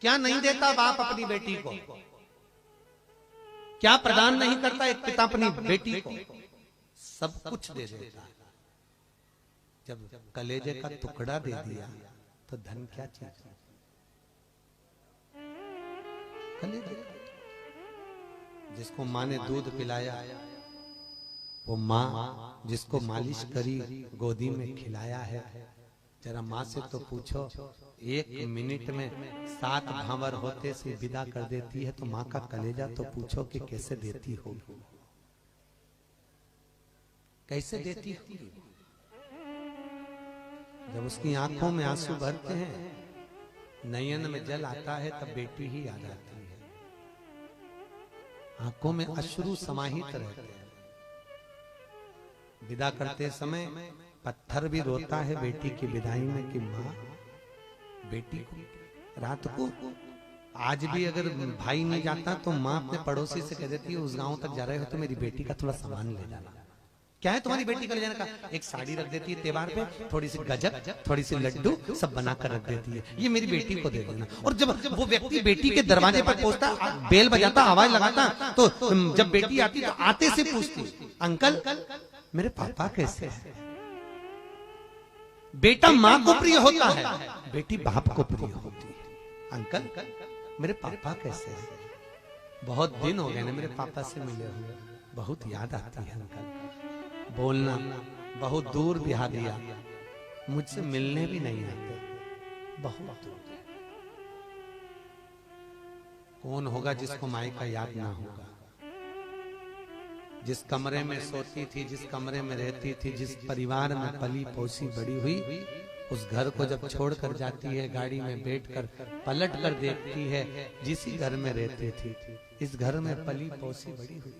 क्या नहीं देता बाप अपनी बेटी को, क्या प्रदान नहीं करता एक पिता अपनी बेटी को, सब कुछ दे देता। जब कलेजे का टुकड़ा दे दिया तो धन क्या चीज? कलेजे। जिसको माँ ने दूध पिलाया, वो माँ जिसको मालिश करी, गोदी में खिलाया है, जरा माँ से तो पूछो, 1 मिनट में 7 भावर होते से विदा कर देती है, तो माँ का कलेजा तो पूछो कि कैसे देती होगी, कैसे देती होगी। जब उसकी आंखों में आंसू भरते हैं, नयन में जल आता है, तब बेटी ही याद आती है। आंखों में अश्रु समाहित रहते हैं। विदा करते समय पत्थर भी रोता है बेटी की विदाई में कि माँ बेटी को। रात को आज भी अगर भाई नहीं जाता तो माँ अपने पड़ोसी से कह देती है, उस गांव तक जा रहे हो तो मेरी बेटी का थोड़ा सामान ले जाना। क्या है तुम्हारी बेटी का ले जाने का? एक साड़ी रख देती है त्योहार पे, थोड़ी सी गजक, थोड़ी सी लड्डू सब बनाकर रख देती है, ये मेरी बेटी को दे देना। और जब वो व्यक्ति बेटी के दरवाजे पर पहुंचता, बेल बजाता, आवाज लगाता, तो जब बेटी आती तो आते से पूछती, अंकल मेरे पापा कैसे हैं? बेटा माँ को प्रिय होता है, बेटी बाप को प्रिय होती है। अंकल मेरे पापा कैसे हैं? बहुत दिन हो गए ना मेरे पापा से मिले हुए, बहुत याद आती है अंकल। बोलना बहुत दूर बिहा दिया, मुझसे मिलने भी नहीं आते, बहुत दूर। कौन होगा जिसको माई का याद ना होगा? जिस कमरे में सोती थी, जिस कमरे में रहती थी, जिस परिवार में पली पोसी बड़ी हुई, उस घर को जब छोड़कर जाती है, गाड़ी में बैठकर पलट कर देखती है, जिसी घर में रहती थी, इस घर में पली पोसी बड़ी हुई,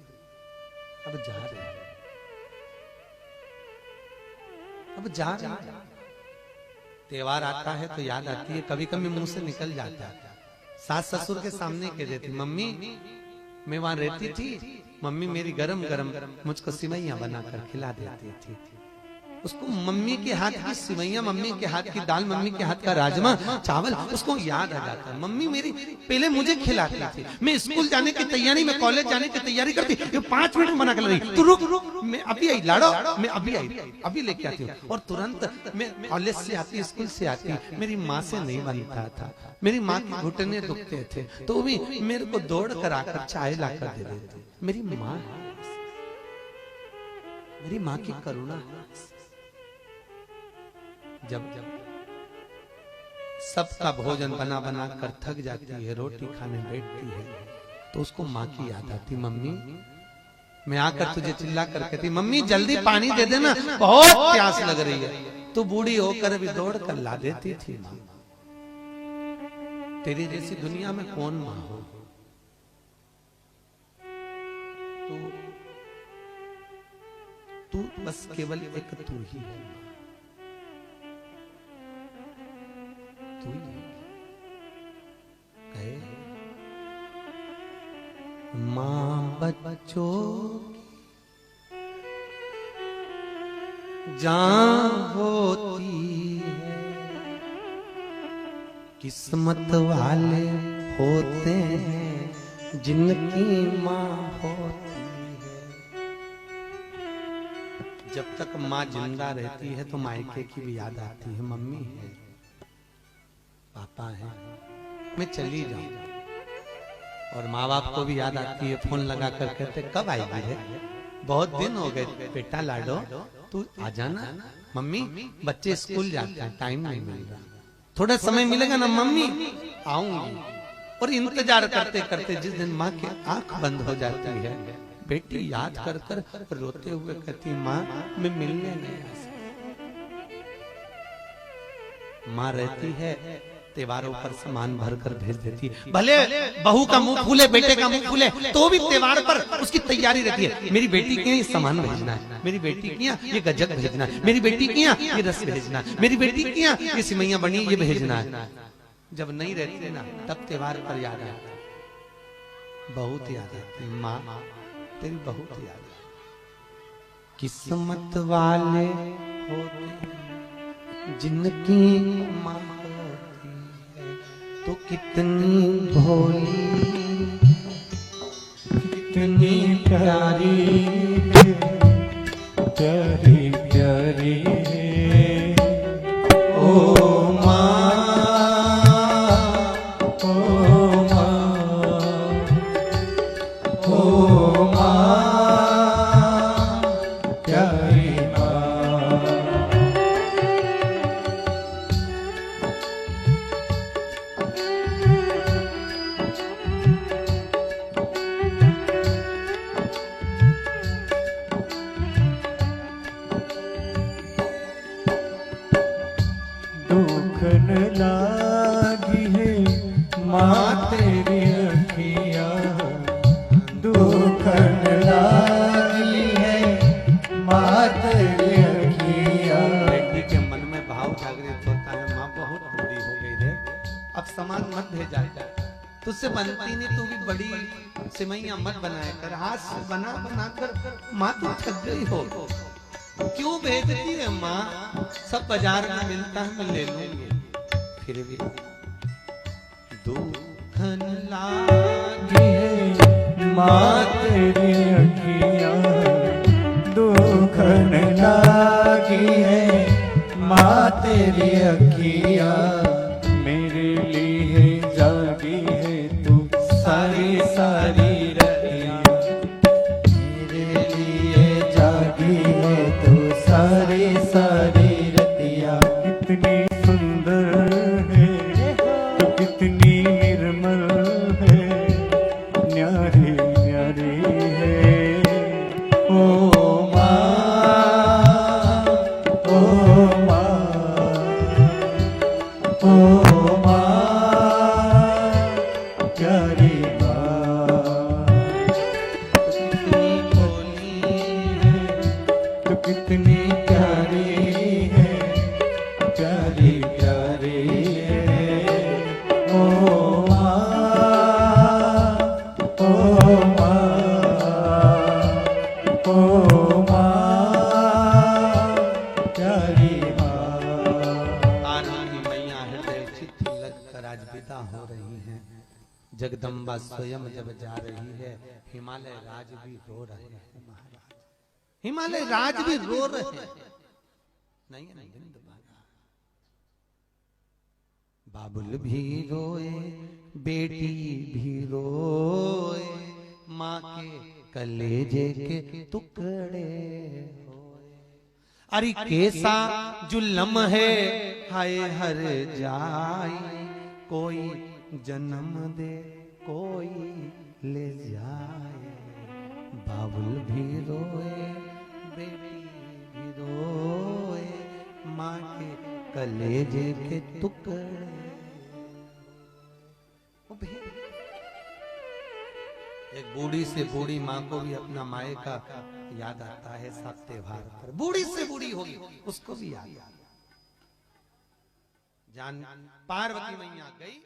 अब जा रही है, अब जा रही है। त्योहार आता है तो याद आती है, कभी कभी मुंह से निकल जाता है। सास ससुर के सामने कह देती, मम्मी मैं वहां रहती थी, मम्मी मेरी गरम गरम मुझको सिवैयां बनाकर खिला देती थी। उसको मम्मी के हाथ की सिवैयां, मम्मी के हाथ की दाल, मम्मी के हाथ का राजमा चावल उसको याद आ जाता है। मम्मी मेरी पहले मुझे खिलाती थी, मैं स्कूल जाने की तैयारी में, कॉलेज जाने की तैयारी करती, ये 5 मिनट में बना कर रही, तू रुक रुक, मैं अभी आई, लाड़ो मैं अभी आई, अभी लेके आती हूँ। और तुरंत मैं कॉलेज से आती, स्कूल से आती, मेरी माँ से नहीं बनता था, मेरी माँ के घुटने दुखते थे, तो भी मेरे को दौड़ कर आकर चाय लाकर दे देती। मेरी माँ, मेरी माँ की करुणा। जब सबका भोजन बना बना कर थक जाती है, रोटी खाने बैठती है, तो उसको माँ की याद आती। मम्मी मैं आकर तुझे चिल्ला कर कहती, मम्मी जल्दी पानी दे देना, बहुत प्यास लग रही है। तू बूढ़ी होकर भी दौड़ कर ला देती थी माँ। तेरी जैसी दुनिया में कौन माँ हो? तू बस केवल एक तू ही है, तू ही कहे माँ बच्चों जान होती है, किस्मत वाले होते हैं जिनकी माँ होती है। जब तक माँ जिंदा रहती है तो मायके की भी याद आती है, मम्मी है, पापा है, मैं चली जाऊं। और माँ बाप को भी याद आती है, फोन लगा कर कहते कब आएगी है, बहुत दिन हो गए बेटा लाडो, तू आ जाना। मम्मी बच्चे स्कूल जाते हैं, टाइम नहीं मिल रहा, थोड़ा समय मिलेगा ना मम्मी, आऊंगी। और इंतजार करते करते जिस दिन माँ की आंख बंद हो जाती है, बेटी याद कर कर रोते हुए कहती, माँ मैं मिलने नहीं आ सकती। माँ रहती है, त्योहारों पर सामान भर कर भेज देती है। भले बहू का मुंह फूले, बेटे का मुंह फूले, तो भी त्योहार पर उसकी तैयारी रहती है। मेरी बेटी के ये सामान भेजना है, मेरी बेटी के यहाँ ये गजक भेजना है, मेरी बेटी के यहाँ ये रस भेजना है, मेरी बेटी के यहाँ ये सिवैयां बनी ये भेजना है। जब नहीं रहती ना, तब त्योहार पर याद आता है, बहुत याद आती है माँ, तेरी बहुत याद है। किस्मत वाले होते जिनकी माँ। तो कितनी भोली कितनी प्यारी प्यारी प्यारी ओ माँ ओ माँ ओ माँ प्यारी माँ। दुखन लागी है माँ तेरी अखियाँ, दुखन लागी है माँ तेरी अखियाँ। बेटी के मन में भाव जागृत होता है, माँ बहुत बूढ़ी हो गई है, अब सामान मत भेजा कर, तुझसे बनती नहीं, तू भी बड़ी सिमैया मत बनाया कर, हाथ से बना बना कर माँ तू थक गई हो, क्यों भेजती है माँ? सब बाजार में मिलता है, मैं ले लूंगी। फिर भी दुखन लागी है माँ तेरी अखियाँ, दुखन लागी है माँ तेरी अखियाँ। मेरे लिए जागी है तू सारी सारी रतियाँ, मेरे लिए जागी है तू सारी सारी रतियाँ। कितनी सुंदर है तू, कितनी निर्मल है, न्यारी न्यारी है। ओ माँ ओ माँ ओ माँ प्यारी माँ। कितनी भोली है, तू कितनी प्यारी है, प्यारी प्यारी है। ओ माँ ओ माँ ओ माँ प्यारी माँ। आरती मैया हृदय चित्त लग कर आज विदा हो रही हैं। जगदम्बा स्वयं जब जा रही है, हिमालय राज भी रो रहे हैं महाराज, हिमालय राज भी रो रहे हैं। नहीं नहीं बिंद बाबा। बाबुल भी रोए, बेटी भी रोए, माँ के कलेजे के टुकड़े होए। अरे कैसा जुल्म है हाय हर जाई, कोई जन्म दे कोई ले जाए। बाबुल भी रोए, बेटी भी रोए, माँ के कलेजे के टुकड़े। एक बूढ़ी से बूढ़ी माँ को भी अपना माए का याद आता है सब त्योहार पर, बूढ़ी से बूढ़ी होगी उसको भी याद। जान पार्वती मैया गई